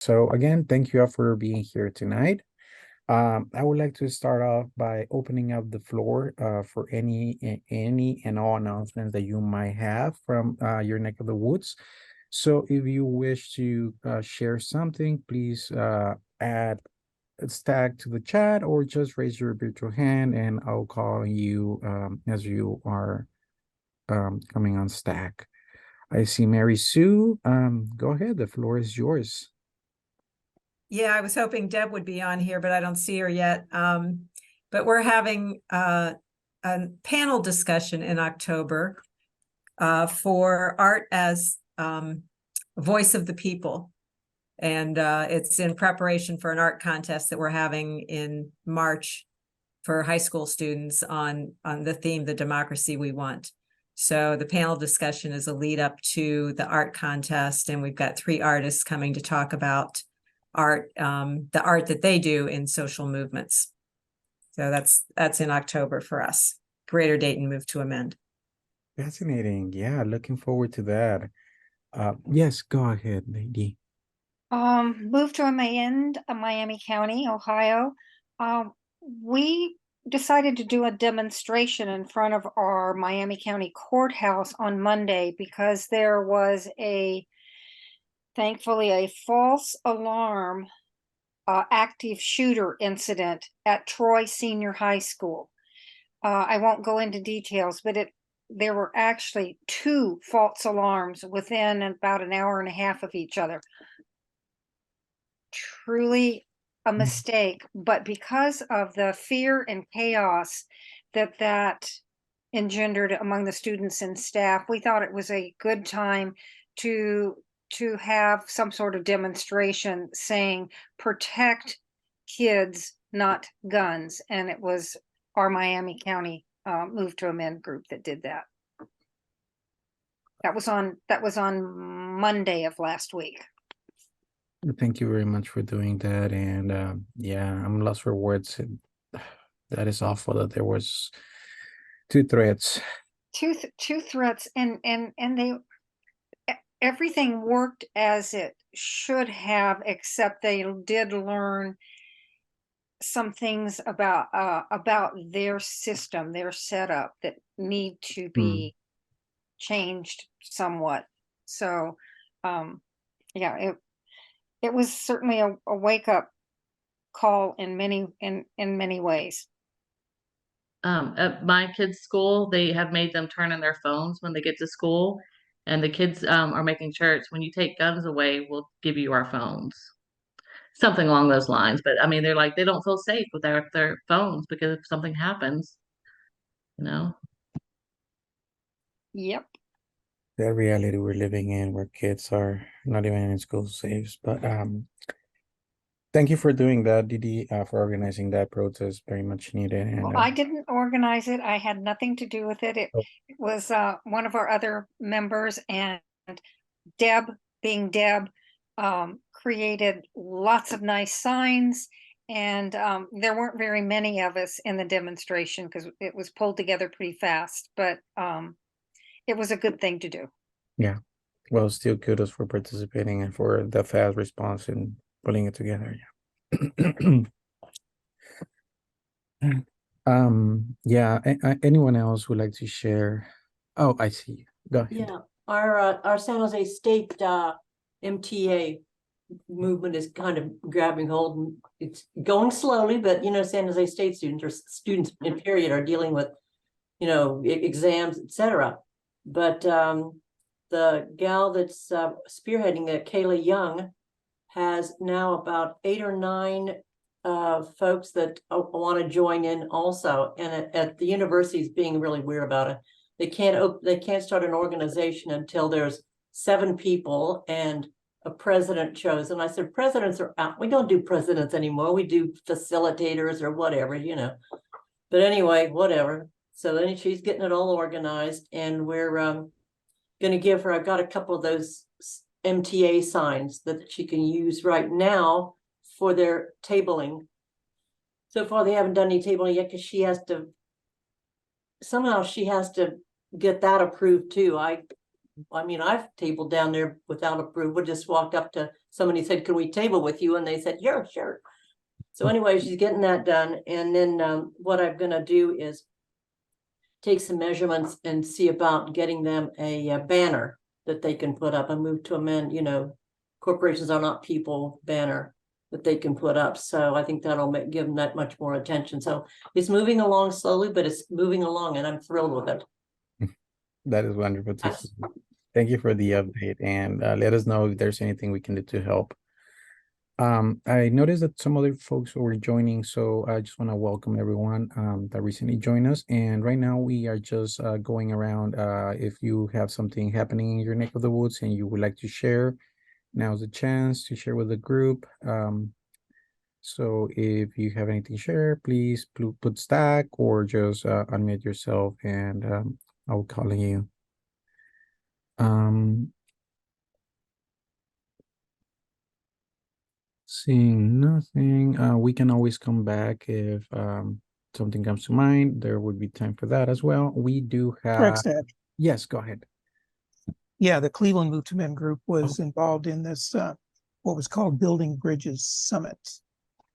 So again, thank you all for being here tonight. I would like to start off by opening up the floor for any and all announcements that you might have from your neck of the woods. So if you wish to share something, please add a tag to the chat or just raise your virtual hand and I'll call you as you are coming on stack. I see Mary Sue. Go ahead, the floor is yours. Yeah, I was hoping Deb would be on here, but I don't see her yet. But we're having a panel discussion in October for art as voice of the people. And it's in preparation for an art contest that we're having in March for high school students on the theme, The Democracy We Want. So the panel discussion is a lead up to the art contest, and we've got 3 artists coming to talk about art, the art that they do in social movements. So that's in October for us. Greater Dayton Move to Amend. Fascinating. Yeah, looking forward to that. Yes, go ahead, lady. Moved to Miami County, Ohio. We decided to do a demonstration in front of our Miami County courthouse on Monday because there was thankfully a false alarm active shooter incident at Troy Senior High School. I won't go into details, but there were actually 2 false alarms within about an hour and a half of each other. Truly a mistake, but because of the fear and chaos that engendered among the students and staff, we thought it was a good time to have some sort of demonstration saying protect kids, not guns. And it was our Miami County Move to Amend group that did that. That was on Monday of last week. Thank you very much for doing that. And yeah, I'm lost for words. That is awful that there was 2 threats. Two threats, and they everything worked as it should have, except they did learn some things about their system, their setup that need to be changed somewhat. So yeah, it was certainly a wake-up call in many ways. At my kids' school, they have made them turn in their phones when they get to school, and the kids are making shirts. When you take guns away, we'll give you our phones. Something along those lines. But I mean, they're like, they don't feel safe with their phones because if something happens, you know. Yep. The reality we're living in where kids are not even in school safe. But thank you for doing that, Didi, for organizing that protest. Very much needed. And Well, I didn't organize it. I had nothing to do with it. It Oh. was one of our other members, and Deb, being Deb, created lots of nice signs. And there weren't very many of us in the demonstration because it was pulled together pretty fast, but it was a good thing to do. Yeah. Well, still kudos for participating and for the fast response and putting it together. Yeah. Yeah. Anyone else would like to share? Oh, I see you. Go ahead. Yeah, our San Jose State MTA movement is kind of grabbing hold, and it's going slowly, but San Jose State students or students in period are dealing with exams, etc. But the gal that's spearheading it, Kayla Young, has now about 8 or 9 folks that want to join in also, and at the university is being really weird about it. They can't start an organization until there's 7 people and a president chosen. I said, presidents are out. We don't do presidents anymore. We do facilitators or whatever, But anyway, whatever. So then she's getting it all organized, and we're going to give her, I've got a couple of those MTA signs that she can use right now for their tabling. So far, they haven't done any tabling yet because she has to get that approved too. I I mean, I've tabled down there without approval, just walked up to somebody, said, can we table with you? And they said, yeah, sure. So anyway, she's getting that done. And then what I'm gonna do is take some measurements and see about getting them a banner that they can put up. I moved to amend, corporations are not people banner that they can put up. So I think that'll give them that much more attention. So it's moving along slowly, but it's moving along and I'm thrilled with it. That is wonderful to Yes. hear. Thank you for the update, and let us know if there's anything we can do to help. I noticed that some other folks were joining, so I just want to welcome everyone that recently joined us. And right now we are just going around. If you have something happening in your neck of the woods and you would like to share, now's the chance to share with the group. So if you have anything to share, please put stack or just unmute yourself, and I'll call on you. Seeing nothing, we can always come back if something comes to mind. There would be time for that as well. We do have, Correct, Dad. yes, go ahead. Yeah, the Cleveland Move to Men group was involved in this, what was called Building Bridges Summit,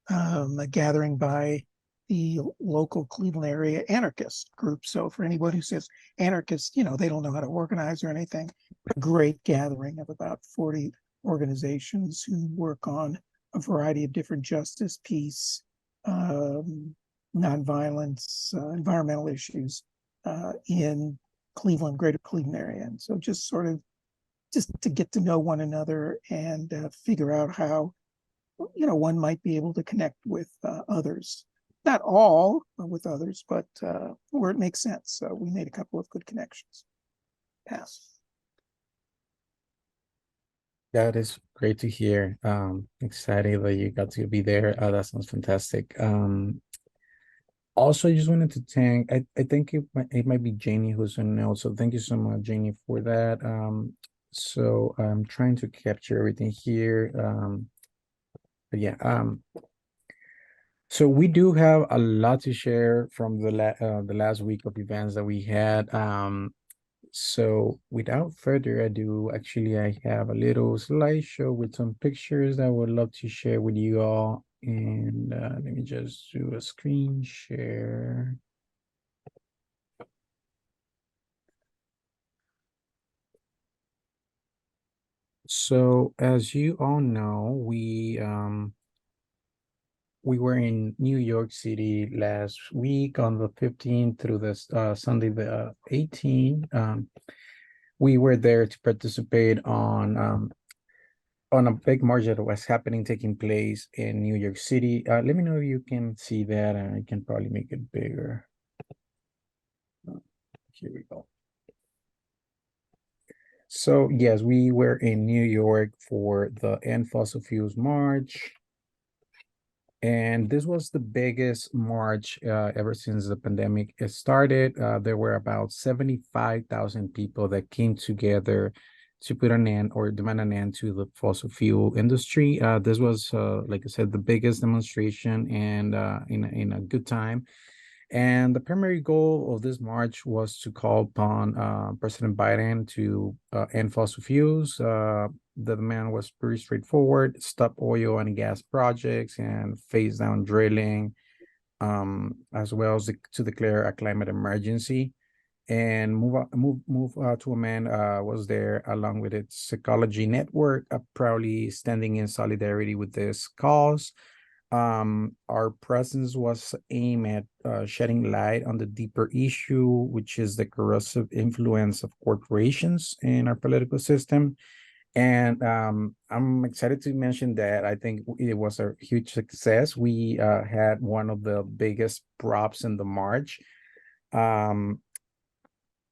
a gathering by the local Cleveland area anarchist group. So for anyone who says anarchists, they don't know how to organize or anything, a great gathering of about 40 organizations who work on a variety of different justice, peace, nonviolence, environmental issues in Cleveland, greater Cleveland area. And so just to get to know one another and figure out how, one might be able to connect with others. Not all with others, but where it makes sense. So we made a couple of good connections. Pass. That is great to hear. Excited that you got to be there. That sounds fantastic. Also, I just wanted to thank, I think it might be Janie who's in now. So thank you so much, Janie, for that. So I'm trying to capture everything here. But yeah, so we do have a lot to share from the last week of events that we had. So without further ado, actually, I have a little slideshow with some pictures that I would love to share with you all. And let me just do a screen share. So as you all know, we were in New York City last week on the 15th through the Sunday the 18th. We were there to participate on a big march that was taking place in New York City. Let me know if you can see that, and I can probably make it bigger. Here we go. So yes, we were in New York for the End Fossil Fuels March. And this was the biggest march ever since the pandemic started. There were about 75,000 people that came together to put an end or demand an end to the fossil fuel industry. This was, like I said, the biggest demonstration, and in a good time. And the primary goal of this march was to call upon President Biden to end fossil fuels. The demand was pretty straightforward: stop oil and gas projects and phase down drilling, as well as to declare a climate emergency. And Move to Amend was there along with its ecology network, proudly standing in solidarity with this cause. Our presence was aimed at shedding light on the deeper issue, which is the corrosive influence of corporations in our political system. And I'm excited to mention that I think it was a huge success. We had one of the biggest props in the march.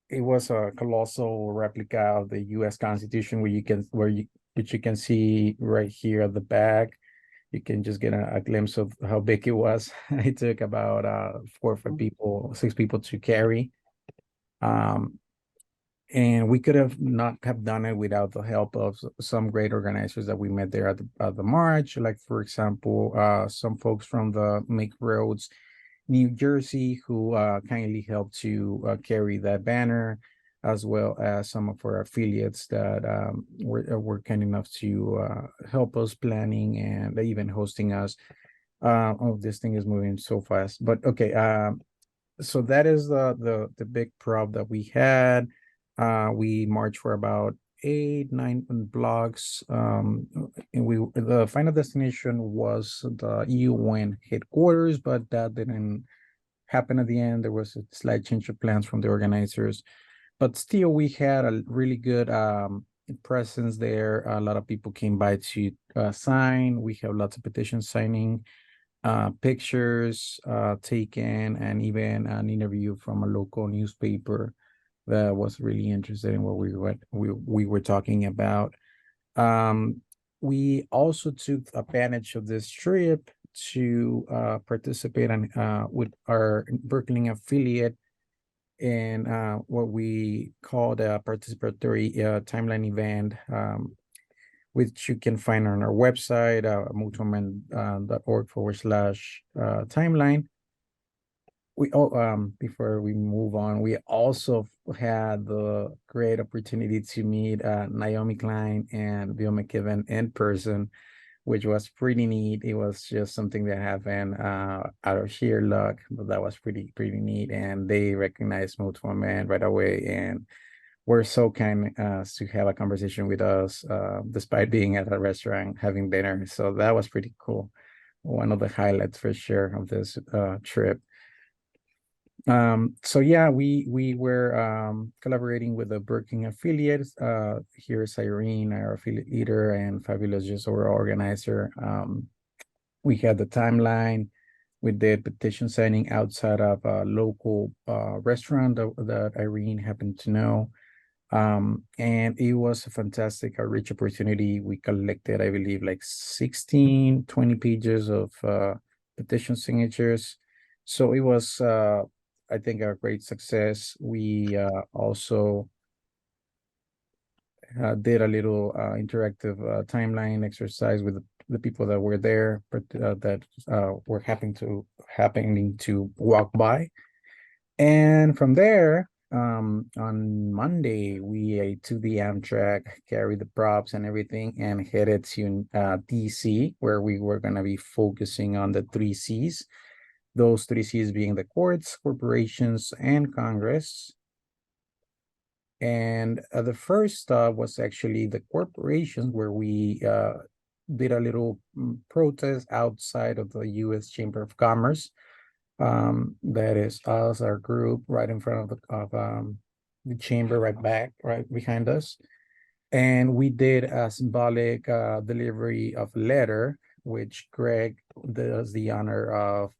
It was a colossal replica of the U.S. Constitution, which you can see right here at the back. You can just get a glimpse of how big it was. It took about 6 people to carry. And we could have not have done it without the help of some great organizers that we met there at the march. Like, for example, some folks from the Make Roads New Jersey who kindly helped to carry that banner. as well as some of our affiliates that were kind enough to help us planning and even hosting us. Oh, this thing is moving so fast. But okay, so that is the big prop that we had. We marched for about 8-9 blocks. And the final destination was the UN headquarters, but that didn't happen at the end. There was a slight change of plans from the organizers, but still we had a really good presence there. A lot of people came by to sign. We have lots of petitions signing, pictures taken, and even an interview from a local newspaper that was really interested in what we were talking about. Um, we also took advantage of this trip to participate in, with our Berkeley affiliate in what we called a participatory timeline event, which you can find on our website, mutualmen.org/timeline. Before we move on, we also had the great opportunity to meet Naomi Klein and Bill McKibben in person, which was pretty neat. It was just something that happened out of sheer luck, but that was pretty neat. And they recognized Mutual Man right away, and were so kind to have a conversation with us, despite being at a restaurant having dinner. So that was pretty cool. One of the highlights for sure of this trip. So yeah, we were collaborating with the Birking affiliates. Here's Irene, our affiliate leader, and Fabulous, just our organizer. We had the timeline. We did petition signing outside of a local restaurant that Irene happened to know. And it was a fantastic, rich opportunity. We collected, I believe, like 20 pages of petition signatures. So it was I think a great success. We also did a little interactive timeline exercise with the people that were there, but that were happening to walk by. And from there, on Monday, we took the Amtrak, carried the props and everything, and headed to DC, where we were going to be focusing on the 3 Cs. Those 3 Cs being the courts, corporations, and Congress. And the first stop was actually the corporations, where we did a little protest outside of the U.S. Chamber of Commerce. That is us, our group, right in front of the chamber, right behind us. And we did a symbolic delivery of a letter, which Greg does the honor of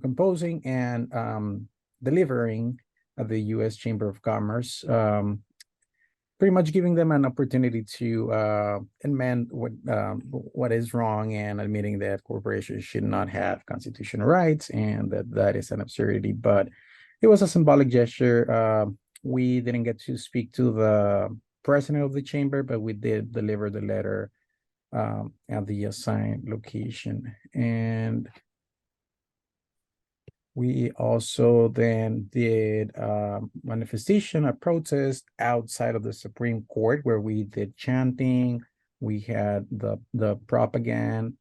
composing and delivering at the U.S. Chamber of Commerce, pretty much giving them an opportunity to amend what is wrong, and admitting that corporations should not have constitutional rights and that is an absurdity. But it was a symbolic gesture. We didn't get to speak to the president of the chamber, but we did deliver the letter at the assigned location. And we also then did a manifestation, a protest outside of the Supreme Court, where we did chanting. We had the propaganda.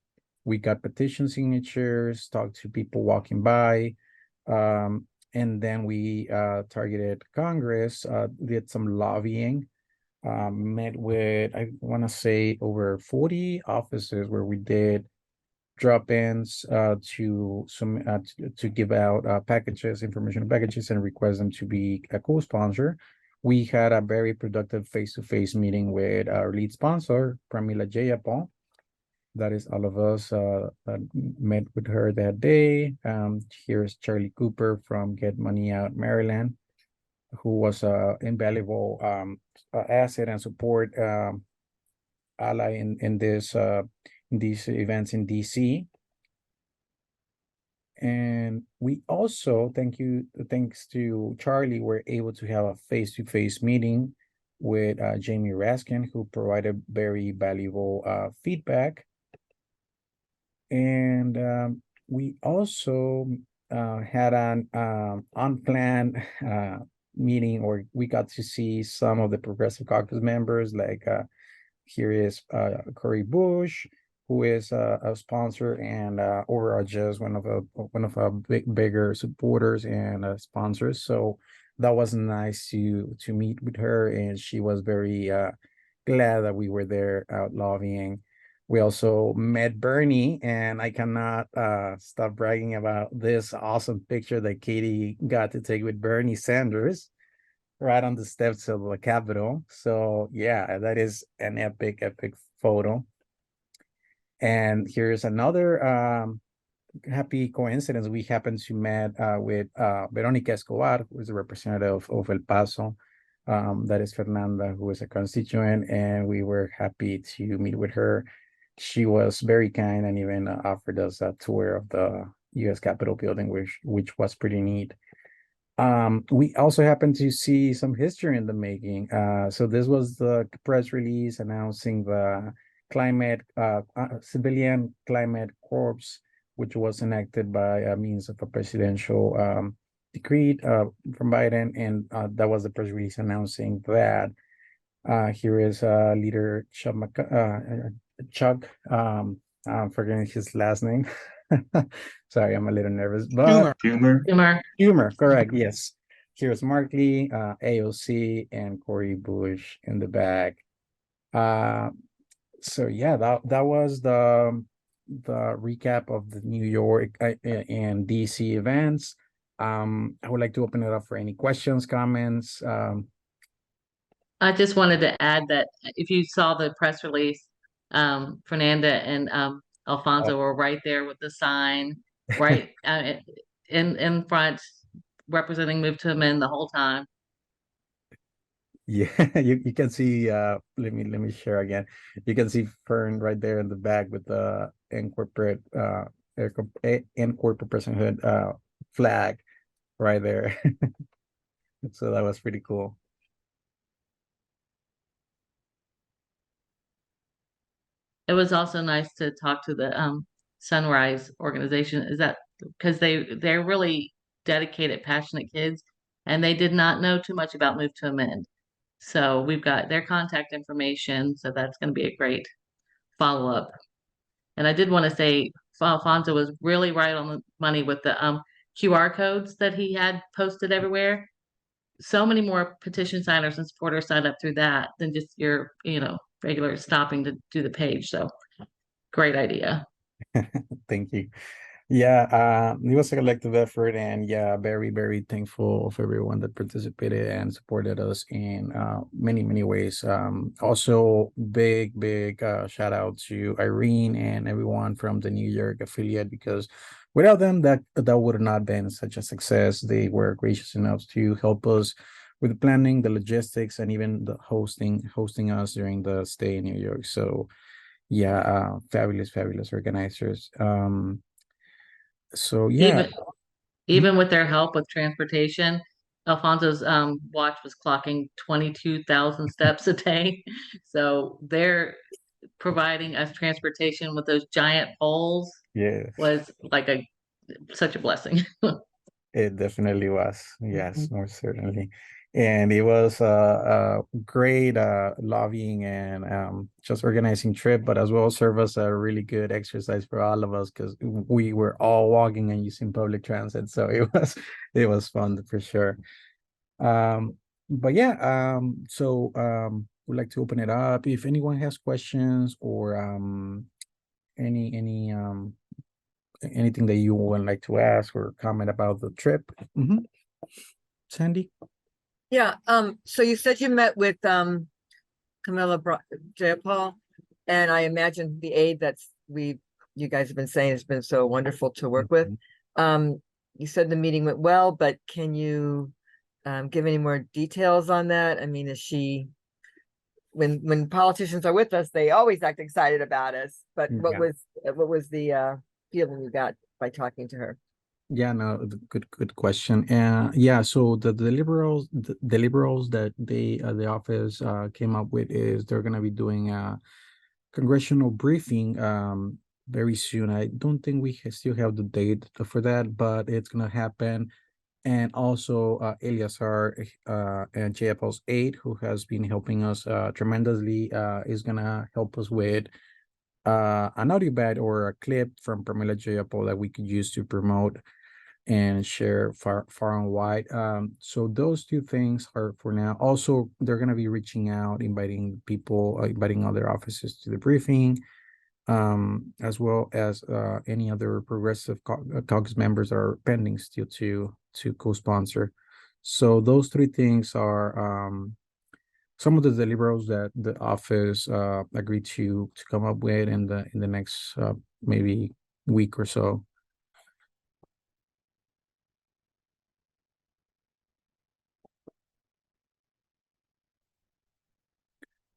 We got petition signatures, talked to people walking by. And then we targeted Congress, did some lobbying, met with, I want to say, over 40 offices, where we did drop-ins to give out packages, information packages, and request them to be a co-sponsor. We had a very productive face-to-face meeting with our lead sponsor, Pramila Jayapal. That is all of us that met with her that day. Here's Charlie Cooper from Get Money Out, Maryland, who was an invaluable asset and support ally in these events in DC. And we also, thanks to Charlie, were able to have a face-to-face meeting with Jamie Raskin, who provided very valuable feedback. And we also had an unplanned meeting, or we got to see some of the Progressive Caucus members, like here is Cory Bush, who is a sponsor, and overall just one of our bigger supporters and sponsors. So that was nice to meet with her, and she was very glad that we were there out lobbying. We also met Bernie, and I cannot stop bragging about this awesome picture that Katie got to take with Bernie Sanders right on the steps of the Capitol. So yeah, that is an epic, epic photo. And here's another happy coincidence. We happened to met with Veronica Escobar, who is a representative of El Paso. That is Fernanda, who is a constituent, and we were happy to meet with her. She was very kind and even offered us a tour of the U.S. Capitol building, which was pretty neat. We also happened to see some history in the making. So this was the press release announcing the civilian climate corps, which was enacted by means of a presidential decree from Biden, and that was the press release announcing that. Here is leader Chuck. I'm forgetting his last name. Sorry, I'm a little nervous, but Humor, correct, yes. Here's Mark Lee, AOC, and Cory Bush in the back. So yeah, that was the recap of the New York and DC events. I would like to open it up for any questions, comments. I just wanted to add that if you saw the press release, Fernanda and Alfonso were right there with the sign, right in front, representing Move to Amend the whole time. Yeah, you can see let me share again. You can see Fern right there in the back with the incorporate incorporate personhood flag right there. So that was pretty cool. It was also nice to talk to the Sunrise organization. Is that because they're really dedicated, passionate kids, and they did not know too much about Move to Amend. So we've got their contact information, so that's going to be a great follow-up. And I did want to say Alfonso was really right on the money with the QR codes that he had posted everywhere. So many more petition signers and supporters signed up through that than just your, regular stopping to do the page. So great idea. Thank you. Yeah, it was a collective effort, and yeah, very, very thankful of everyone that participated and supported us in many, many ways. Also, big shout out to Irene and everyone from the New York affiliate, because without them, that would have not been such a success. They were gracious enough to help us with the planning, the logistics, and even the hosting us during the stay in New York. So yeah, fabulous organizers. So yeah. Even with their help with transportation, Alfonso's watch was clocking 22,000 steps a day. So they're providing us transportation with those giant poles. Yeah, Was like such a blessing. it definitely was. Yes, most certainly. And it was a great lobbying and just organizing trip, but as well serve as a really good exercise for all of us, because we were all walking and using public transit. So it was fun for sure. But yeah, so we'd like to open it up. If anyone has questions or any anything that you would like to ask or comment about the trip. Sandy? Yeah, so you said you met with Camilla Jayapal, and I imagine the aide you guys have been saying has been so wonderful to work with. You said the meeting went well, but can you give any more details on that? I mean, is she, when politicians are with us, they always act excited about us, but what was the feeling you got by talking to her? Yeah, no, good question. Yeah, so the deliverables that the office came up with is they're gonna be doing a congressional briefing very soon. I don't think we still have the date for that, but it's gonna happen and also Eliasar and JFL's 8, who has been helping us tremendously, is gonna help us with an audio bite or a clip from Pramila JFL that we could use to promote and share far and wide. So those two things are for now. Also, they're gonna be reaching out, inviting people, inviting other offices to the briefing, as well as any other progressive caucus members that are pending still to co-sponsor. So those three things are some of the deliverables that the office agreed to come up with in the next maybe week or so.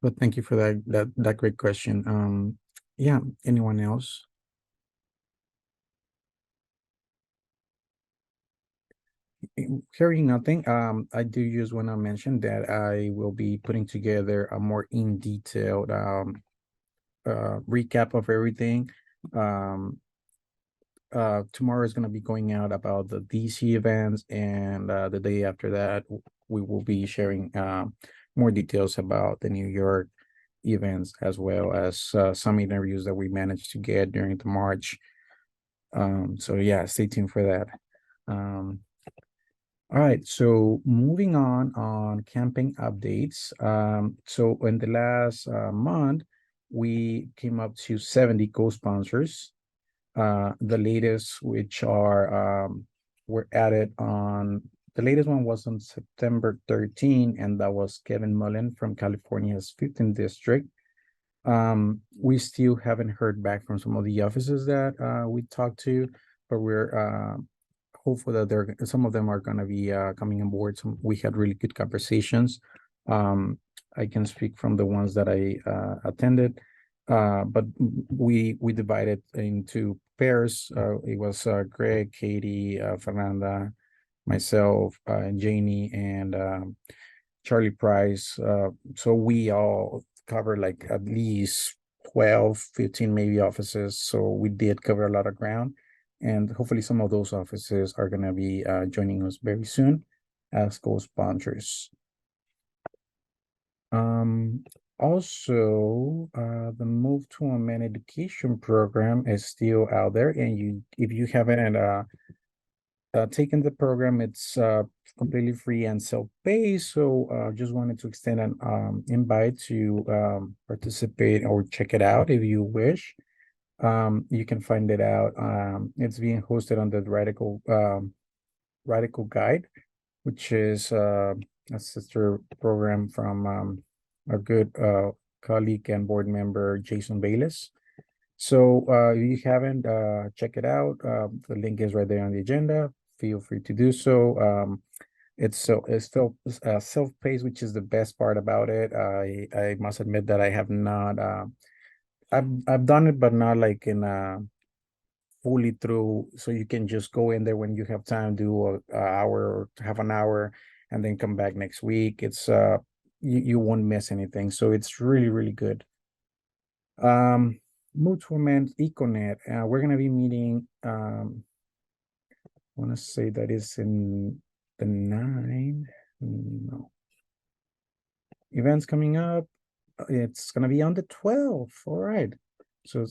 But thank you for that great question. Yeah, anyone else? Hearing nothing, I do just want to mention that I will be putting together a more in detailed recap of everything. Tomorrow is going to be going out about the DC events, and the day after that, we will be sharing more details about the New York events, as well as some interviews that we managed to get during the March. So yeah, stay tuned for that. All right, so moving on camping updates. So in the last month, we came up to 70 co-sponsors. The latest, which are were added on, the latest one was on September 13, and that was Kevin Mullen from California's 15th district. We still haven't heard back from some of the offices that we talked to, but we're hopeful that some of them are going to be coming on board. We had really good conversations. I can speak from the ones that I attended, but we divided into pairs. It was Greg, Katie, Fernanda, myself, Janie, and Charlie Price. So we all covered like at least 12, 15 maybe offices. So we did cover a lot of ground. And hopefully some of those offices are going to be joining us very soon as co-sponsors. Also, the Move to a Man Education program is still out there. And if you haven't taken the program, it's completely free and self-paced. So just wanted to extend an invite to participate or check it out if you wish. You can find it out. It's being hosted on the Radical Guide, which is a sister program from a good colleague and board member, Jason Bayless. So if you haven't, check it out. The link is right there on the agenda. Feel free to do so. It's self-paced, which is the best part about it. I must admit that I have not. I've done it, but not like in fully through. So you can just go in there when you have time, do a hour or half an hour, and then come back next week. It's you won't miss anything. So it's really good. Mutual Men's Econet. We're gonna be meeting. I want to say that is in the 9. No. Events coming up. It's gonna be on the 12th. All right. So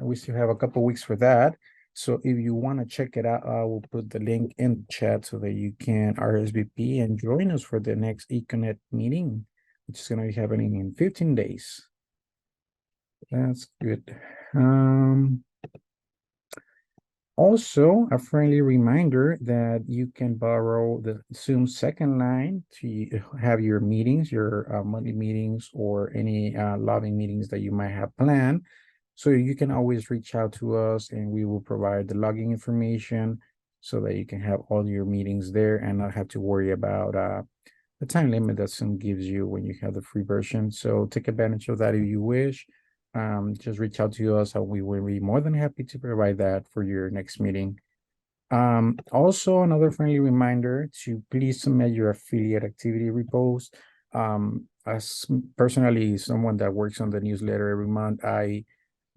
we still have a couple weeks for that. So if you want to check it out, I will put the link in the chat so that you can RSVP and join us for the next Econet meeting, which is gonna be happening in 15 days. That's good. Also, a friendly reminder that you can borrow the Zoom second line to have your meetings, your monthly meetings, or any lobbying meetings that you might have planned. So you can always reach out to us and we will provide the login information so that you can have all your meetings there and not have to worry about the time limit that Zoom gives you when you have the free version. So take advantage of that if you wish. Just reach out to us and we will be more than happy to provide that for your next meeting. Also, another friendly reminder to please submit your affiliate activity reports. As personally someone that works on the newsletter every month, I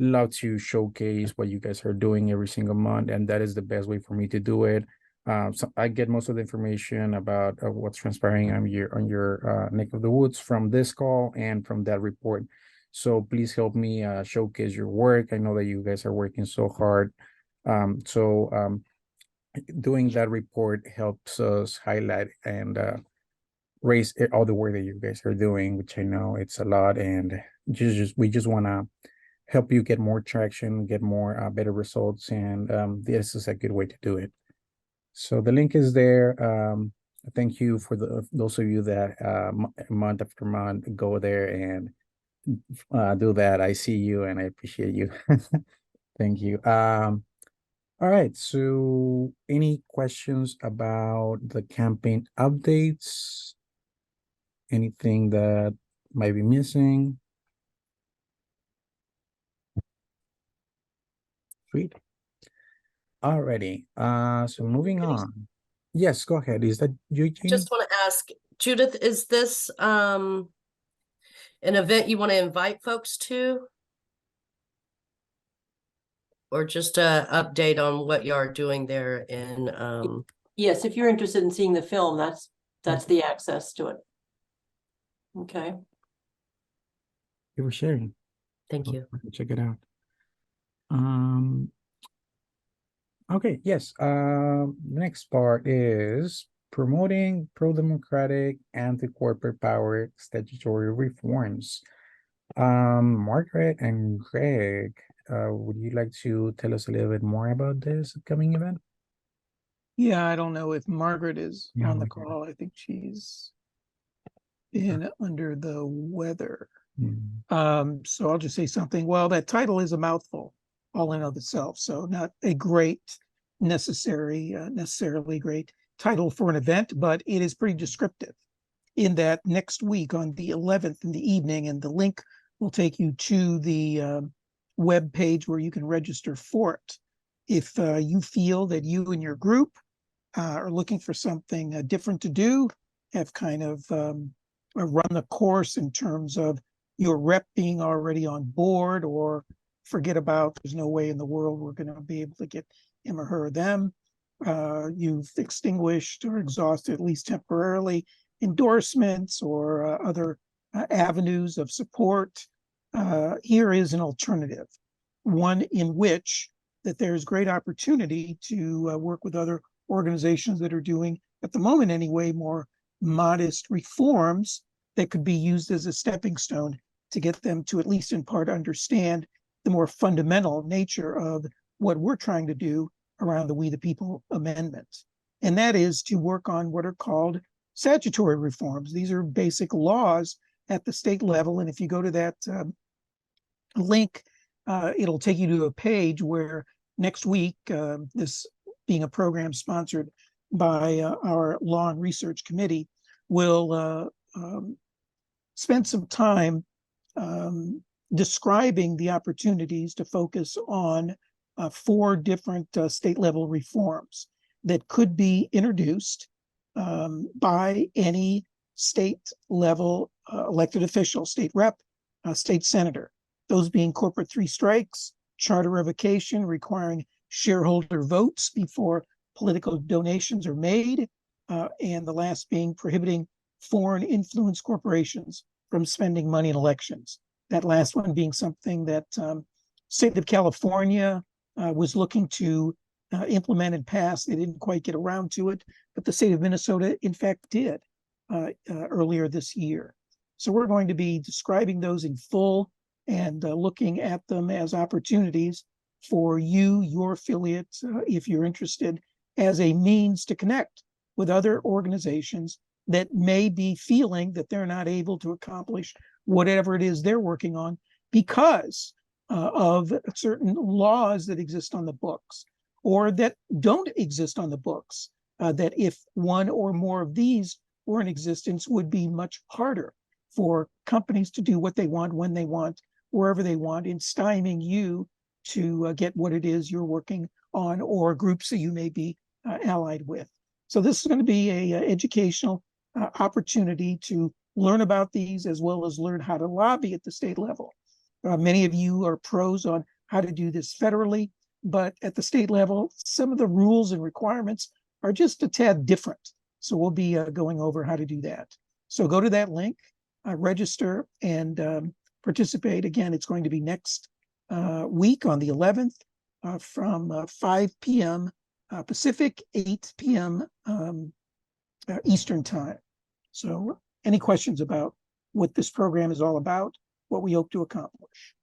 love to showcase what you guys are doing every single month, and that is the best way for me to do it. So I get most of the information about what's transpiring on your neck of the woods from this call and from that report. So please help me showcase your work. I know that you guys are working so hard. Doing that report helps us highlight and raise all the work that you guys are doing, which I know it's a lot, and we just want to help you get more traction, get more better results, and this is a good way to do it. So the link is there. Thank you for those of you that month after month go there and do that. I see you and I appreciate you. Thank you. All right. So any questions about the campaign updates? Anything that might be missing? Sweet. Alrighty. So moving on. Yes, go ahead. Is that you, Jeannie? Just want to ask, Judith, is this an event you want to invite folks to? Or just a update on what you are doing there in Yes, if you're interested in seeing the film, that's the access to it. Okay. You were sharing. thank you. Check it out. Okay, yes. Next part is promoting pro-democratic, anti-corporate power statutory reforms. Margaret and Greg, would you like to tell us a little bit more about this upcoming event? Yeah, I don't know if Margaret is Yeah, on the Margaret. call. I think she's been under the weather. So I'll just say something. Well, that title is a mouthful, all in of itself. So not a necessarily great title for an event, but it is pretty descriptive in that next week on the 11th in the evening, and the link will take you to the web page where you can register for it. If you feel that you and your group are looking for something different to do, have kind of run the course in terms of your rep being already on board, or forget about there's no way in the world we're going to be able to get him or her or them. You've extinguished or exhausted, at least temporarily, endorsements or other avenues of support. Here is an alternative, one in which that there's great opportunity to work with other organizations that are doing, at the moment anyway, more modest reforms that could be used as a stepping stone to get them to, at least in part, understand the more fundamental nature of what we're trying to do around the We the People amendments. And that is to work on what are called statutory reforms. These are basic laws at the state level. And if you go to that link, it'll take you to a page where next week, this being a program sponsored by our Law and Research Committee, will spend some time describing the opportunities to focus on 4 different state level reforms that could be introduced by any state level elected official, state rep, state senator. Those being corporate 3 strikes, charter revocation requiring shareholder votes before political donations are made, and the last being prohibiting foreign influence corporations from spending money in elections. That last one being something that state of California was looking to implement and pass. They didn't quite get around to it, but the state of Minnesota, in fact, did earlier this year. So we're going to be describing those in full and looking at them as opportunities for you, your affiliates, if you're interested, as a means to connect with other organizations that may be feeling that they're not able to accomplish whatever it is they're working on because of certain laws that exist on the books or that don't exist on the books, that if one or more of these were in existence would be much harder for companies to do what they want, when they want, wherever they want, in stymieing you to get what it is you're working on or groups that you may be allied with. So this is going to be a educational opportunity to learn about these as well as learn how to lobby at the state level. Many of you are pros on how to do this federally, but at the state level, some of the rules and requirements are just a tad different. So we'll be going over how to do that. So go to that link, register, and participate. Again, it's going to be next week on the 11th from 5 p.m. Pacific, 8 p.m. Eastern time. So any questions about what this program is all about, what we hope to accomplish?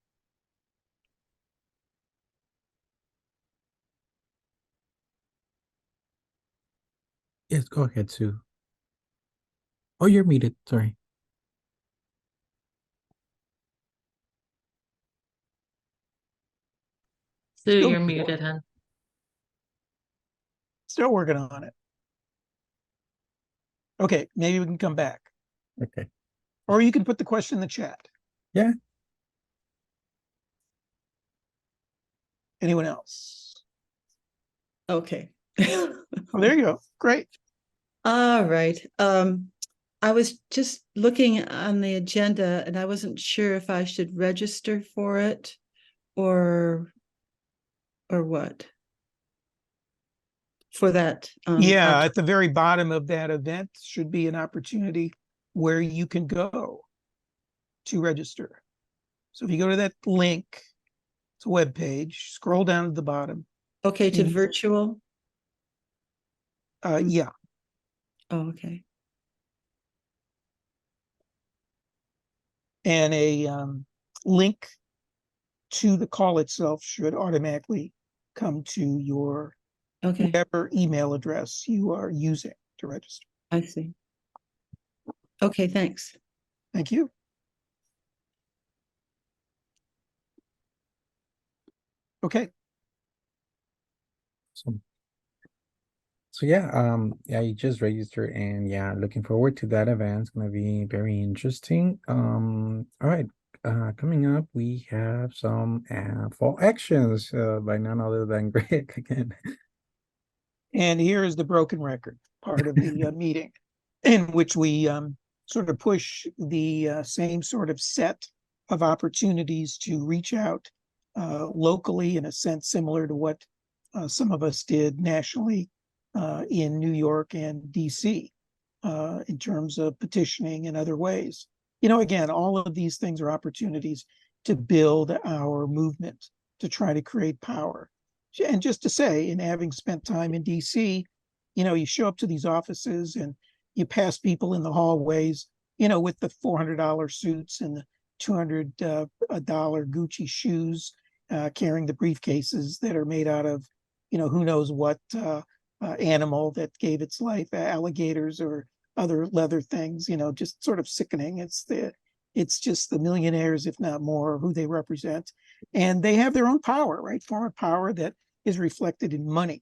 Yes, go ahead, Sue. Oh, you're muted. Sorry. Sue, Still- you're muted, hun. Still working on it. Okay, maybe we can come back. Okay. Or you can put the question in the chat. Yeah. Anyone else? Okay. Oh, there you go. Great. All right. I was just looking on the agenda and I wasn't sure if I should register for it or what. For that. Yeah, at the very bottom of that event should be an opportunity where you can go to register. So if you go to that link, it's a web page, scroll down to the bottom. Okay, to virtual. Yeah. Oh, okay. And a link to the call itself should automatically come to your Okay, whatever email address you are using to register. I see. Okay, thanks. Thank you. Okay. So yeah, yeah, you just registered, and yeah, looking forward to that event. It's gonna be very interesting. All right. Coming up, we have some fall actions by none other than Greg again. And here is the broken record part of the meeting, in which we sort of push the same sort of set of opportunities to reach out locally, in a sense similar to what some of us did nationally in New York and DC in terms of petitioning and other ways. You know, again, all of these things are opportunities to build our movement, to try to create power. And just to say, in having spent time in DC, you know, you show up to these offices and you pass people in the hallways, you know, with the $400 suits and the $200 Gucci shoes, carrying the briefcases that are made out of, you know, who knows what animal that gave its life, alligators or other leather things, you know, just sort of sickening. It's just the millionaires, if not more, who they represent. And they have their own power, right? Form of power that is reflected in money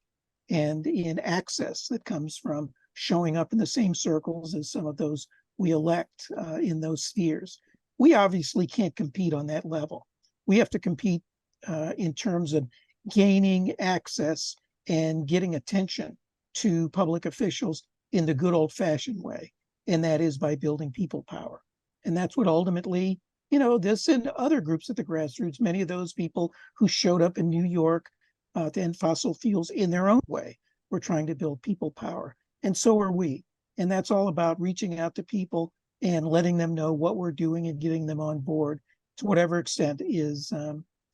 and in access that comes from showing up in the same circles as some of those we elect in those spheres. We obviously can't compete on that level. We have to compete in terms of gaining access and getting attention to public officials in the good old-fashioned way, and that is by building people power. And that's what ultimately, you know, this and other groups at the grassroots, many of those people who showed up in New York to end fossil fuels in their own way, were trying to build people power. And so are we. And that's all about reaching out to people and letting them know what we're doing and getting them on board to whatever extent is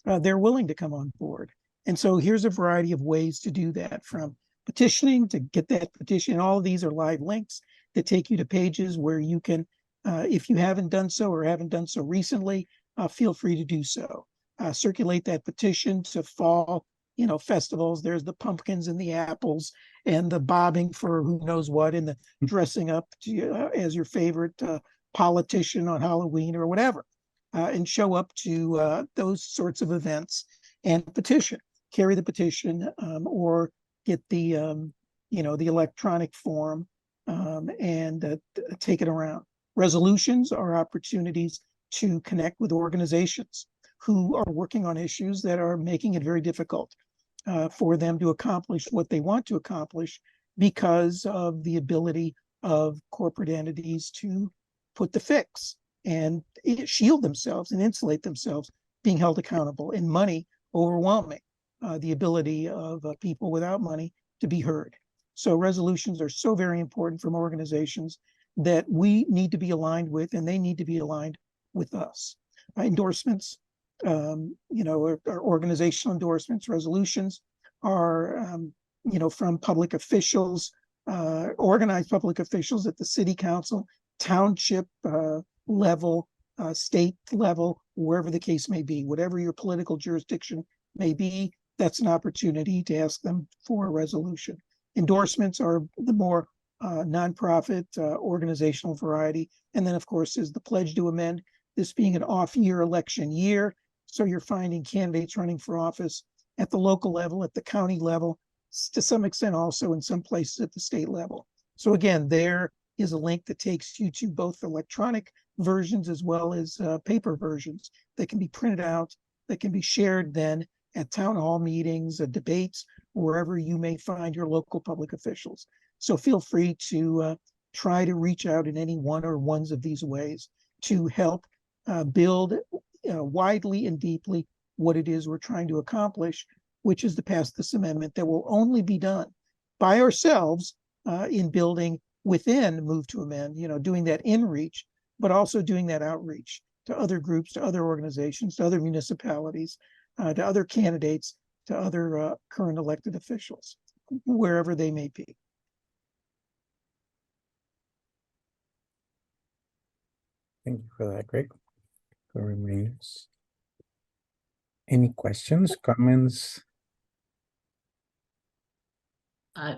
they're willing to come on board. And so here's a variety of ways to do that, from petitioning to get that petition. All of these are live links that take you to pages where you can, if you haven't done so or haven't done so recently, feel free to do so. Circulate that petition to fall, you know, festivals. There's the pumpkins and the apples and the bobbing for who knows what, and the dressing up to, as your favorite politician on Halloween or whatever, and show up to those sorts of events and petition. Carry the petition or get the you know, the electronic form and take it around. Resolutions are opportunities to connect with organizations who are working on issues that are making it very difficult for them to accomplish what they want to accomplish because of the ability of corporate entities to put the fix and shield themselves and insulate themselves being held accountable, and money overwhelming the ability of people without money to be heard. So resolutions are so very important from organizations that we need to be aligned with, and they need to be aligned with us. Endorsements, are organizational endorsements. Resolutions are, from public officials, organized public officials at the city council, township level, state level, wherever the case may be, whatever your political jurisdiction may be, that's an opportunity to ask them for a resolution. Endorsements are the more nonprofit organizational variety. And then, of course, is the pledge to amend, this being an off-year election year. So you're finding candidates running for office at the local level, at the county level, to some extent also in some places at the state level. So again, there is a link that takes you to both electronic versions as well as paper versions that can be printed out, that can be shared then at town hall meetings, debates, wherever you may find your local public officials. So feel free to try to reach out in any one or ones of these ways to help build widely and deeply what it is we're trying to accomplish, which is to pass this amendment that will only be done by ourselves in building within Move to Amend, doing that in reach, but also doing that outreach to other groups, to other organizations, to other municipalities, to other candidates, to other current elected officials, wherever they may be. Thank you for that, Greg. Remains. Any questions, comments? I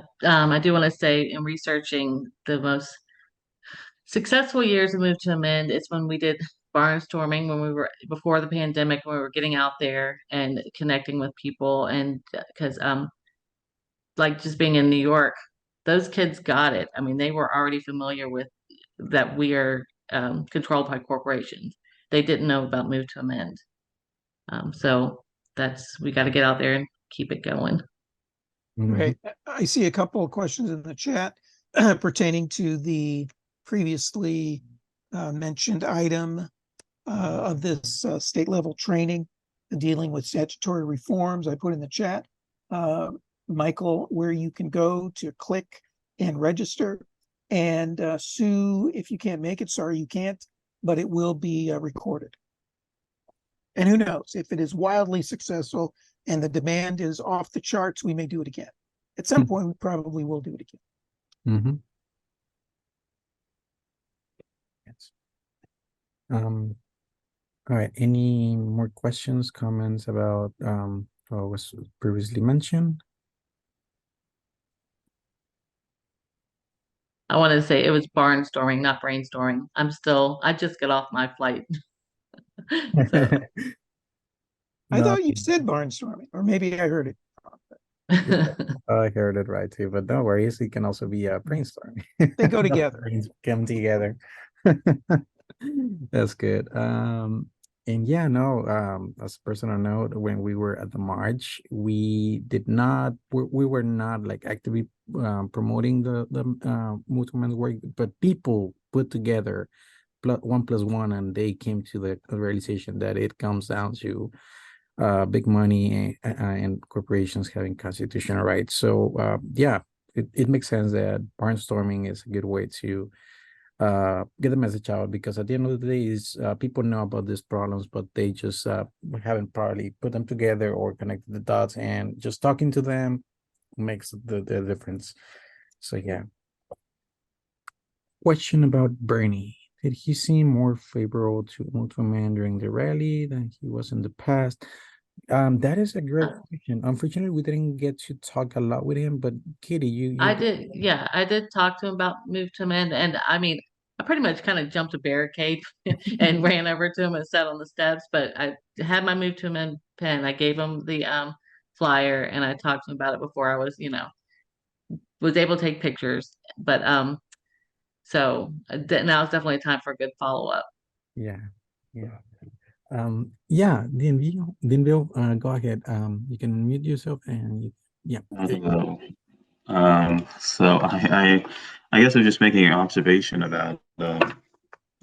do want to say, in researching the most successful years of Move to Amend, it's when we did barnstorming, when we were before the pandemic, when we were getting out there and connecting with people, and because like just being in New York, those kids got it. I mean, they were already familiar with that we are controlled by corporations. They didn't know about Move to Amend. So we got to get out there and keep it going. Right. I see a couple of questions in the chat pertaining to the previously mentioned item of this state level training dealing with statutory reforms. I put in the chat, Michael, where you can go to click and register. And Sue, if you can't make it, sorry, you can't, but it will be recorded. And who knows, if it is wildly successful and the demand is off the charts, we may do it again. At some point, we probably will do it again. Yes. All right. Any more questions, comments about what was previously mentioned? I want to say it was barnstorming, not brainstorming. I just got off my flight. So. I thought you said barnstorming, or maybe I heard it. I heard it right too, but no worries. It can also be brainstorming. They go together. Brains come together. That's good. And yeah, no, as a personal note, when we were at the march, we were not like actively promoting the movement work, but people put together 1+1, and they came to the realization that it comes down to big money and corporations having constitutional rights. So yeah, it makes sense that barnstorming is a good way to get the message out, because at the end of the day, is people know about these problems, but they just haven't probably put them together or connected the dots, and just talking to them makes the difference. So yeah. Question about Bernie. Did he seem more favorable to Move to Amend during the rally than he was in the past? That is a great question. Unfortunately, we didn't get to talk a lot with him, but Katie, you I did talk to him about Move to Amend, and I mean, I pretty much kind of jumped a barricade and ran over to him and sat on the steps, but I had my Move to Amend pen. I gave him the flyer, and I talked to him about it before I was able to take pictures. But so now it's definitely time for a good follow-up. Yeah. Yeah, Dinville, go ahead. You can mute yourself, and yeah. So I guess I'm just making an observation about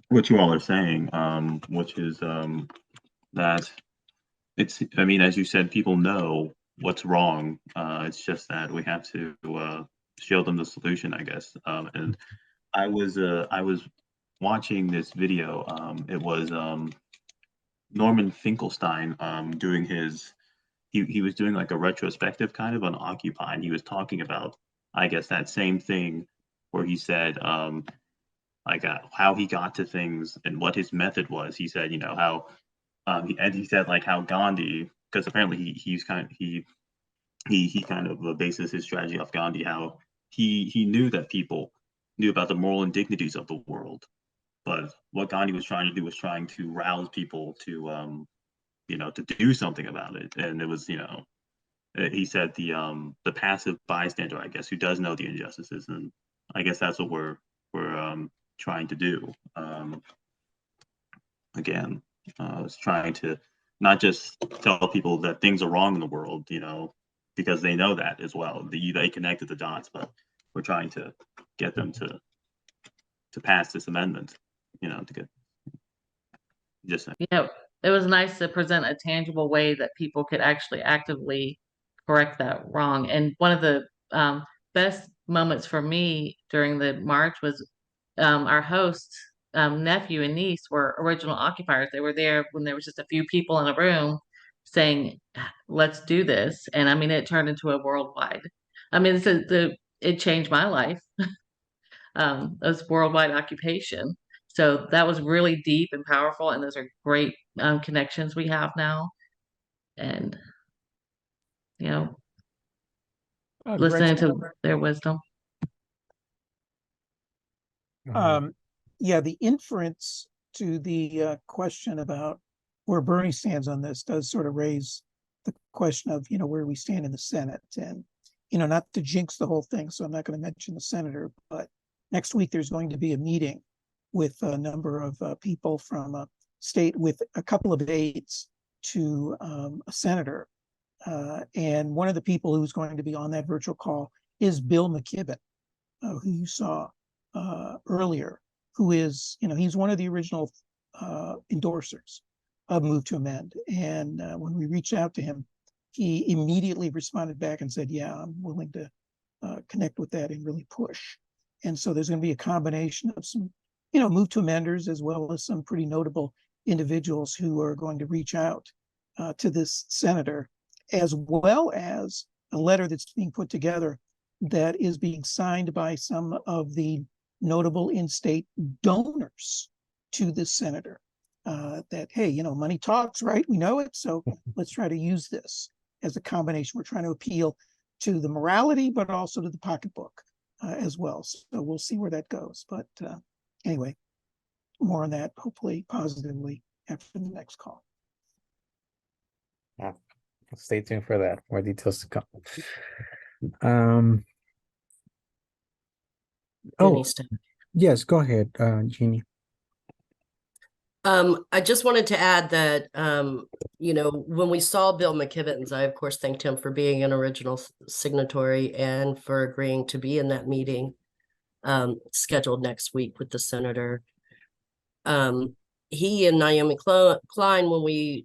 what you all are saying, which is that I mean, as you said, people know what's wrong. It's just that we have to show them the solution, I guess. And I was watching this video. It was Norman Finkelstein doing his he was doing like a retrospective kind of on Occupy, and he was talking about, I guess, that same thing where he said like how he got to things and what his method was. He said, you know, how and he said like how Gandhi, because apparently he kind of bases his strategy off Gandhi, how he knew that people knew about the moral indignities of the world, but what Gandhi was trying to do was trying to rouse people to you know, to do something about it. And it was, you know, he said the passive bystander, I guess, who does know the injustices, and I guess that's what we're trying to do. Again, it's trying to not just tell people that things are wrong in the world, you know, because they know that as well. They connected the dots, but we're trying to get them to pass this amendment, you know, to get just Yeah, it was nice to present a tangible way that people could actually actively correct that wrong. And one of the best moments for me during the march was our hosts' nephew and niece were original occupiers. They were there when there was just a few people in a room saying, "Let's do this." And I mean, it turned into a worldwide. I mean, it changed my life. It was worldwide occupation. So that was really deep and powerful, and those are great connections we have now. And you know, listening Gretchen, to their wisdom. yeah, the inference to the question about where Bernie stands on this does sort of raise the question of, you know, where we stand in the Senate. And, you know, not to jinx the whole thing, so I'm not going to mention the senator, but next week there's going to be a meeting with a number of people from a state with a couple of aides to a senator. And one of the people who's going to be on that virtual call is Bill McKibben, who you saw earlier, who is, you know, he's one of the original endorsers of Move to Amend. And when we reached out to him, he immediately responded back and said, yeah, I'm willing to connect with that and really push. And so there's going to be a combination of some, you know, Move to Amenders, as well as some pretty notable individuals who are going to reach out to this senator, as well as a letter that's being put together that is being signed by some of the notable in-state donors to this senator. That, hey, you know, money talks, right? We know it. So let's try to use this as a combination. We're trying to appeal to the morality, but also to the pocketbook as well. So we'll see where that goes. But anyway, more on that, hopefully positively after the next call. Yeah, stay tuned for that. More details to come. Oh, yes, go ahead, Jeannie. I just wanted to add that, you know, when we saw Bill McKibben's, I of course thanked him for being an original signatory and for agreeing to be in that meeting scheduled next week with the senator. He and Naomi Klein, when we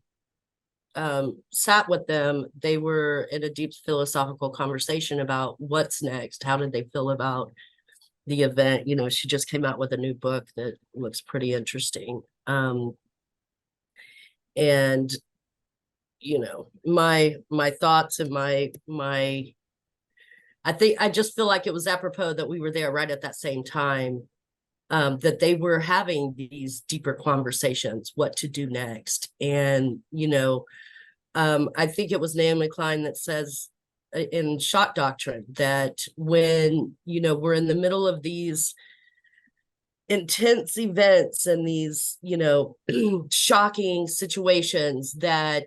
sat with them, they were in a deep philosophical conversation about what's next. How did they feel about the event? You know, she just came out with a new book that looks pretty interesting. And you know, my thoughts and my I just feel like it was apropos that we were there right at that same time, that they were having these deeper conversations, what to do next. And you know, I think it was Naomi Klein that says in Shock Doctrine that when, you know, we're in the middle of these intense events and these, you know, shocking situations, that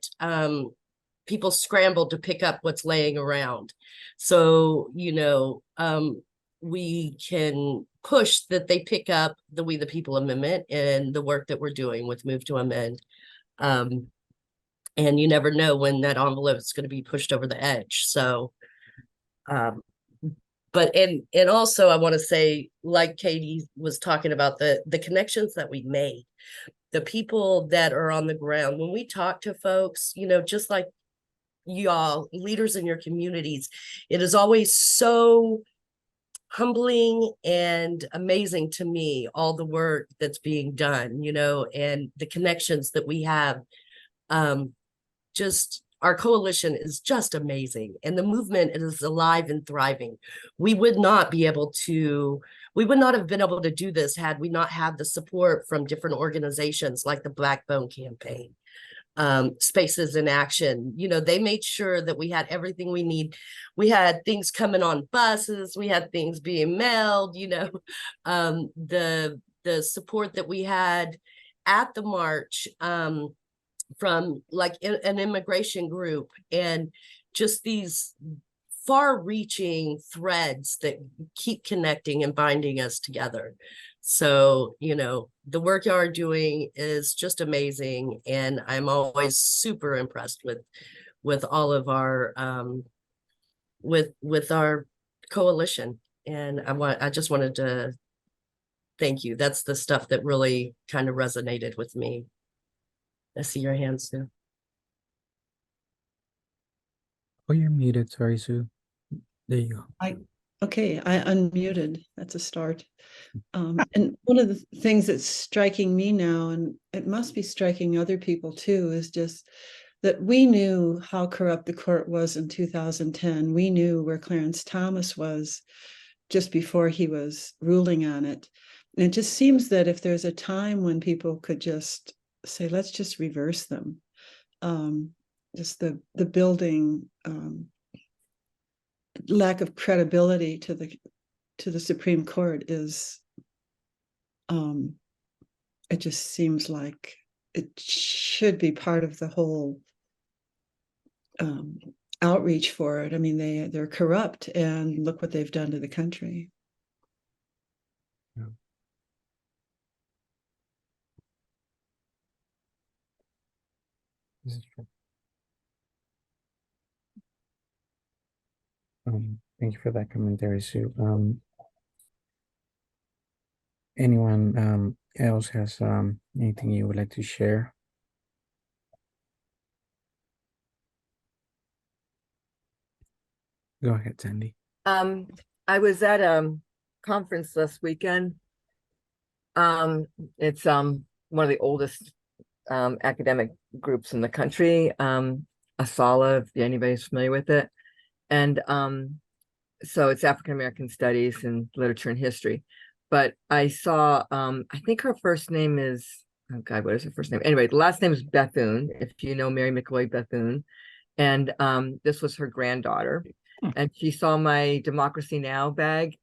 people scramble to pick up what's laying around. So, you know, we can push that they pick up the We the People Amendment and the work that we're doing with Move to Amend. And you never know when that envelope is going to be pushed over the edge. So, but and also I want to say, like Katie was talking about, the connections that we made, the people that are on the ground. When we talk to folks, you know, just like y'all, leaders in your communities, it is always so humbling and amazing to me, all the work that's being done, and the connections that we have. Just our coalition is just amazing, and the movement is alive and thriving. We would not have been able to do this had we not had the support from different organizations like the Blackbone Campaign, Spaces in Action. They made sure that we had everything we need. We had things coming on buses, we had things being mailed, the support that we had at the march, from like an immigration group, and just these far-reaching threads that keep connecting and binding us together. So, the work y'all are doing is just amazing, and I'm always super impressed with all of our with our coalition. And I just wanted to thank you. That's the stuff that really kind of resonated with me. I see your hands, Sue. Oh, you're muted. Sorry, Sue. There you go. Okay, I unmuted. That's a start. And one of the things that's striking me now, and it must be striking other people too, is just that we knew how corrupt the court was in 2010. We knew where Clarence Thomas was just before he was ruling on it. And it just seems that if there's a time when people could just say, let's just reverse them, just the building lack of credibility to the Supreme Court is, it just seems like it should be part of the whole outreach for it. I mean, they're corrupt, and look what they've done to the country. Yeah. This is true. Thank you for that commentary, Sue. Anyone else has anything you would like to share? Go ahead, Sandy. I was at a conference last weekend. It's one of the oldest academic groups in the country, ASALA, if anybody's familiar with it. And so it's African American Studies and Literature and History. But I saw, I think her first name is, oh God, what is her first name? Anyway, the last name is Bethune, if you know Mary McLeod Bethune. And this was her granddaughter. And she saw my Democracy Now! Bag.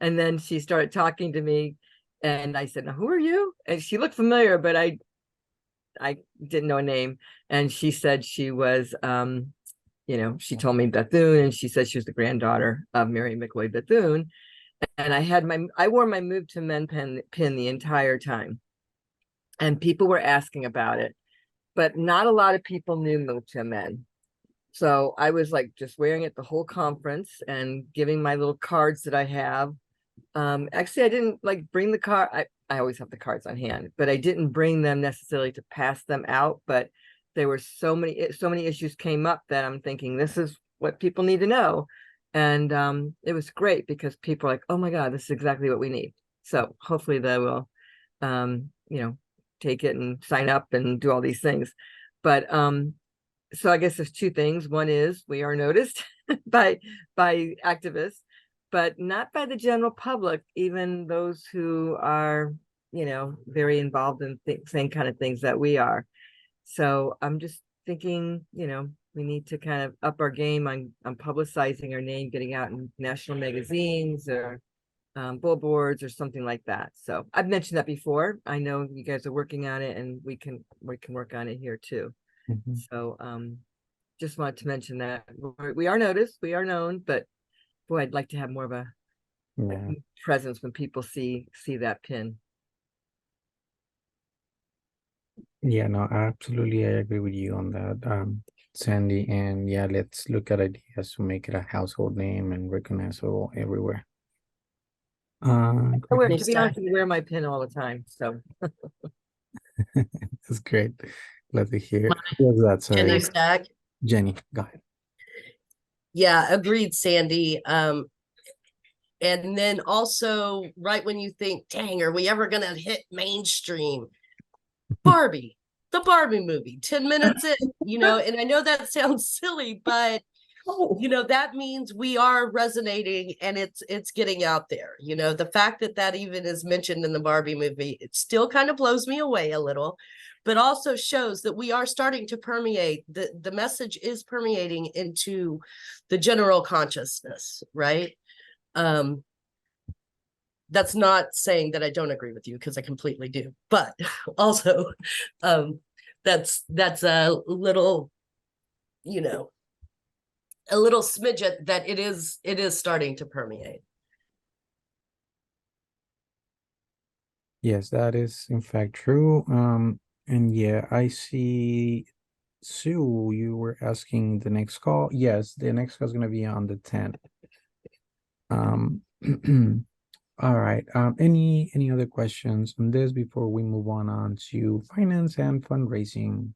And then she started talking to me. And I said, now, who are you? And she looked familiar, but I didn't know a name. And she said she was, she told me Bethune, and she said she was the granddaughter of Mary McLeod Bethune. And I wore my Move to Men pin the entire time. And people were asking about it, but not a lot of people knew Move to Men. So I was like just wearing it the whole conference and giving my little cards that I have. Actually, I didn't like bring the card. I always have the cards on hand, but I didn't bring them necessarily to pass them out. But there were so many issues came up that I'm thinking this is what people need to know. And it was great because people are like, oh my God, this is exactly what we need. So hopefully they will, take it and sign up and do all these things. But so I guess there's two things. One is we are noticed by activists, but not by the general public, even those who are, very involved in same kind of things that we are. So I'm just thinking, we need to kind of up our game on publicizing our name, getting out in national magazines or billboards or something like that. So I've mentioned that before. I know you guys are working on it, and we can work on it here too. Mm-hmm. So just wanted to mention that we are noticed, we are known, but boy, I'd like to have more of a presence when people see that pin. Yeah, no, absolutely. I agree with you on that, Sandy. And yeah, let's look at ideas to make it a household name and recognizable everywhere. To be honest, I wear my pin all the time. So that's great. Glad to hear. What's that? Sorry. Jenny Stack. Jenny, go ahead. Yeah, agreed, Sandy. And then also, right when you think, dang, are we ever going to hit mainstream? Barbie, the Barbie movie, 10 minutes in, and I know that sounds silly, but that means we are resonating and it's getting out there. The fact that even is mentioned in the Barbie movie, it still kind of blows me away a little, but also shows that we are starting to permeate, the message is permeating into the general consciousness, right? That's not saying that I don't agree with you, because I completely do, but also that's a little, a little smidget that it is starting to permeate. Yes, that is in fact true. And yeah, I see Sue, you were asking the next call. Yes, the next call is gonna be on the 10th. All right. Any other questions on this before we move on to finance and fundraising?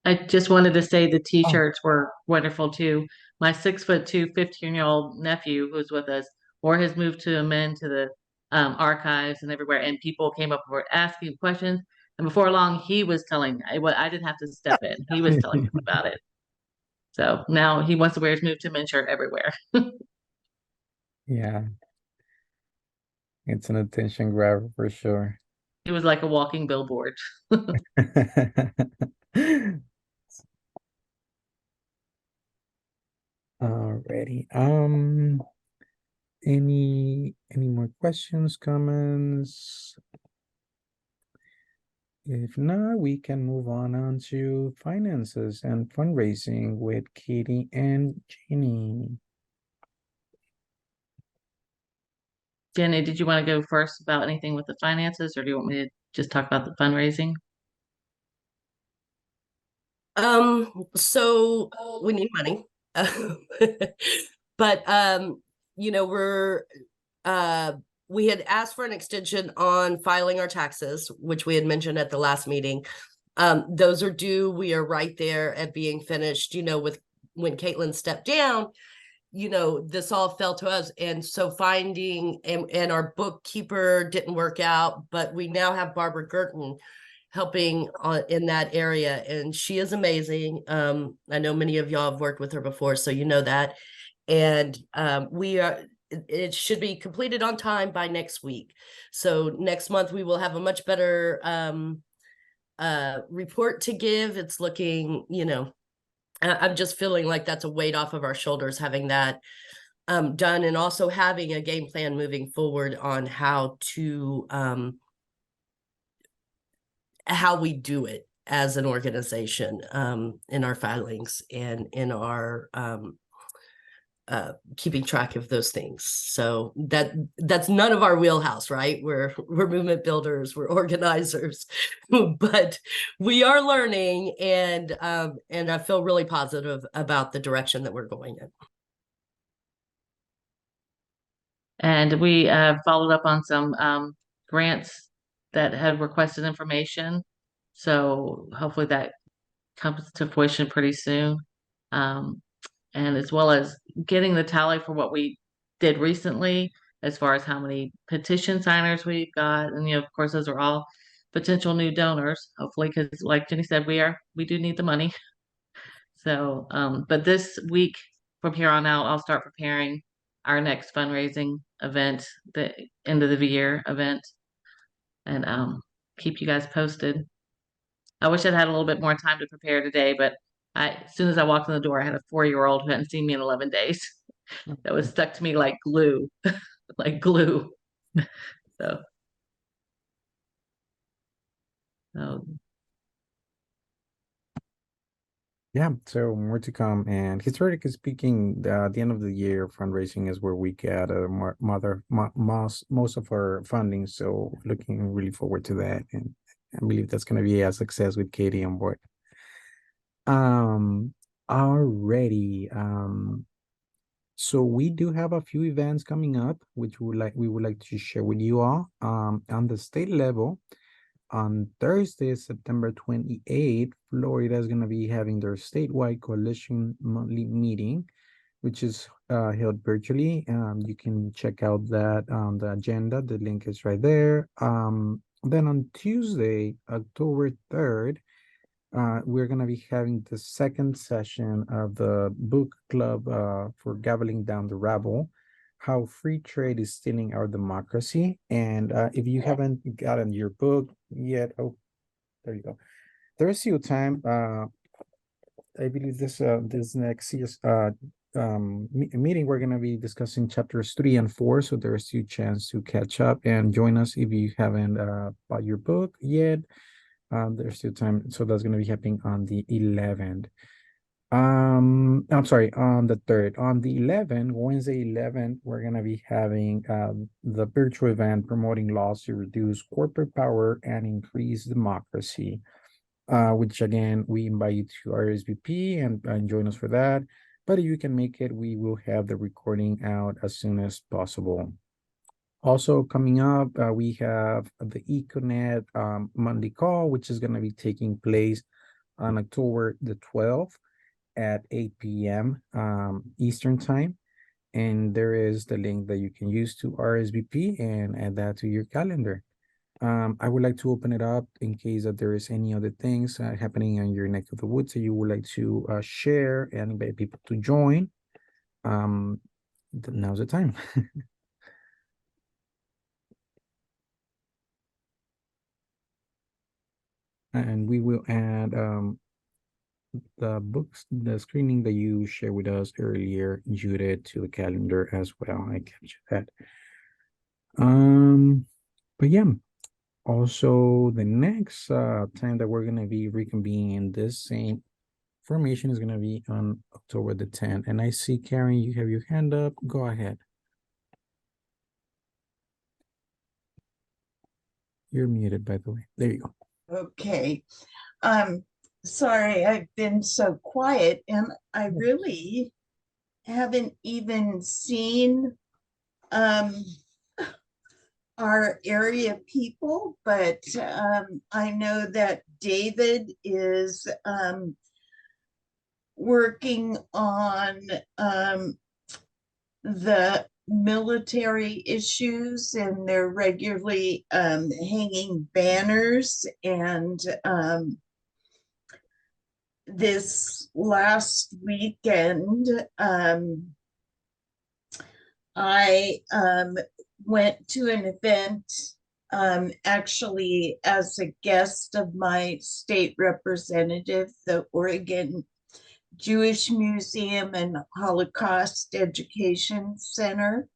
I just wanted to say the Oh. t-shirts were wonderful too. My 6'2", 15-year-old nephew who's with us wore his Move to Amend to the archives and everywhere, and people came up for asking questions. And before long, he was telling, I didn't have to step in. He was telling them about it. So now he wants to wear his Move to Amend shirt everywhere. Yeah. It's an attention grabber for sure. He was like a walking billboard. Alrighty. Any more questions, comments? If not, we can move on to finances and fundraising with Katie and Jenny. Jenny, did you want to go first about anything with the finances, or do you want me to just talk about the fundraising? So we need money. But we had asked for an extension on filing our taxes, which we had mentioned at the last meeting. Those are due. We are right there at being finished, with when Caitlin stepped down, this all fell to us. And so finding, and our bookkeeper didn't work out, but we now have Barbara Girton helping in that area, and she is amazing. I know many of y'all have worked with her before, so you know that. And it should be completed on time by next week. So next month we will have a much better report to give. It's looking, I'm just feeling like that's a weight off of our shoulders, having that done, and also having a game plan moving forward on how we do it as an organization, in our filings and in our keeping track of those things. So that's none of our wheelhouse, right? We're movement builders, we're organizers, but we are learning, and I feel really positive about the direction that we're going in. And we followed up on some grants that had requested information. So hopefully that comes to fruition pretty soon. And as well as getting the tally for what we did recently, as far as how many petition signers we've got. And, of course, those are all potential new donors, hopefully, because like Jenny said, we do need the money. So, but this week from here on out, I'll start preparing our next fundraising event, the end of the year event, and keep you guys posted. I wish I'd had a little bit more time to prepare today, but as soon as I walked in the door, I had a 4-year-old who hadn't seen me in 11 days. That was stuck to me like glue, like glue. So, Yeah, so more to come. And historically speaking, the end of the year fundraising is where we get most of our funding. So looking really forward to that, and I believe that's going to be a success with Katie on board. Already. So we do have a few events coming up, which we would like to share with you all. On the state level, on Thursday, September 28th, Florida is going to be having their statewide coalition monthly meeting. which is held virtually. You can check out that on the agenda. The link is right there. Then on Tuesday, October 3rd, we're going to be having the second session of the book club for Gabbling Down the Rabble, How Free Trade is Stealing Our Democracy. And if you haven't gotten your book yet, oh, there you go. There is still time. I believe this next year's meeting, we're going to be discussing chapters 3 and 4. So there's still chance to catch up and join us if you haven't bought your book yet. There's still time. So that's going to be happening on the 11th. I'm sorry, on the 3rd. On the 11th, Wednesday 11th, we're going to be having the virtual event promoting laws to reduce corporate power and increase democracy. Which again, we invite you to RSVP and join us for that. But if you can make it, we will have the recording out as soon as possible. Also coming up, we have the Econet Monday call, which is going to be taking place on October the 12th at 8 p.m. Eastern time. And there is the link that you can use to RSVP and add that to your calendar. I would like to open it up in case that there is any other things happening in your neck of the woods that you would like to share and invite people to join. Now's the time. And we will add the screening that you shared with us earlier, Judith, to the calendar as well. I captured that. But yeah. Also, the next time that we're going to be reconvening this same formation is going to be on October the 10th. And I see, Karen, you have your hand up. Go ahead. You're muted, by the way. There you go. Okay. Sorry, I've been so quiet and I really haven't even seen our area people, but I know that David is working on the military issues, and they're regularly hanging banners. And this last weekend, I went to an event actually as a guest of my state representative, the Oregon Jewish Museum and Holocaust Education Center,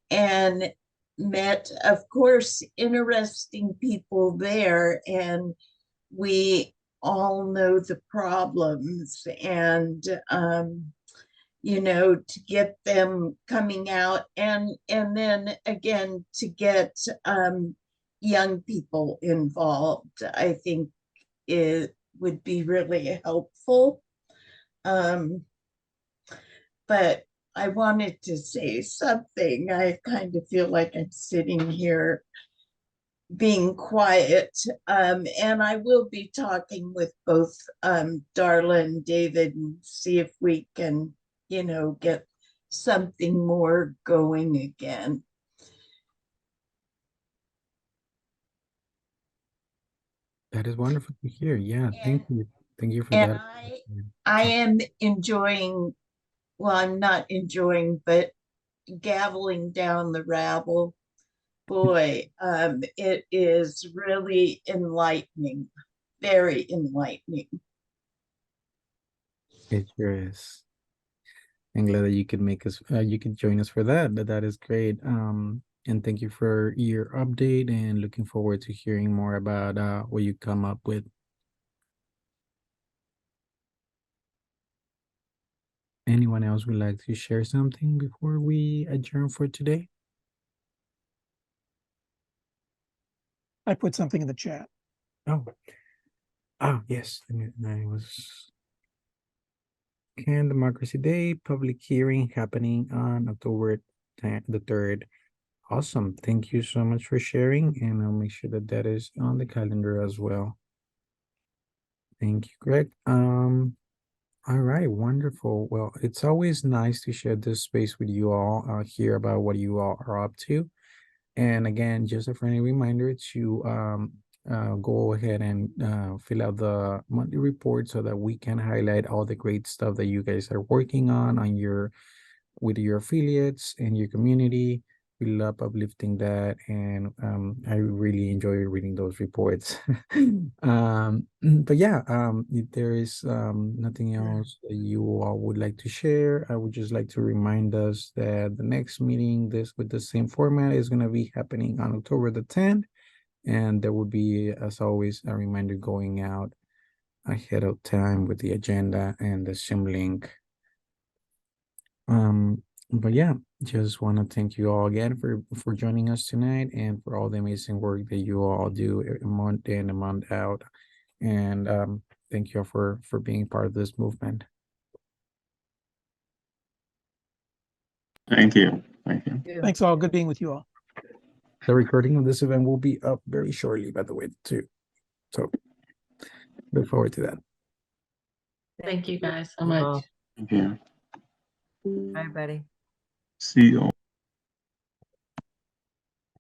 and met, of course, interesting people there. And we all know the problems, and to get them coming out, and then again to get young people involved, I think it would be really helpful. But I wanted to say something. I kind of feel like I'm sitting here being quiet. And I will be talking with both Darla and David and see if we can, get something more going again. That is wonderful to hear. Yeah, thank you. Thank you for And that. I am enjoying, well, I'm not enjoying, but gaveling down the rabble. Boy, it is really enlightening, very enlightening. It sure is. I'm glad that you could make us, you could join us for that. That is great. And thank you for your update and looking forward to hearing more about what you come up with. Anyone else would like to share something before we adjourn for today? I put something in the chat. Oh, yes. I was Can Democracy Day public hearing happening on October 10th, the 3rd. Awesome. Thank you so much for sharing, and I'll make sure that that is on the calendar as well. Thank you, Greg. All right, wonderful. Well, it's always nice to share this space with you all, hear about what you all are up to. And again, just a friendly reminder to go ahead and fill out the monthly report so that we can highlight all the great stuff that you guys are working on your with your affiliates and your community. We love uplifting that, and I really enjoy reading those reports. But yeah, if there is nothing else that you all would like to share, I would just like to remind us that the next meeting, this with the same format, is going to be happening on October the 10th, and there will be, as always, a reminder going out ahead of time with the agenda and the Zoom link. But yeah, just want to thank you all again for joining us tonight and for all the amazing work that you all do a month in a month out. And thank you all for being part of this movement. Thank you. Thank you. Thanks all. Good being with you all. The recording of this event will be up very shortly, by the way, too. So look forward to that. Thank you guys so much. Thank you. Bye, everybody. See you all.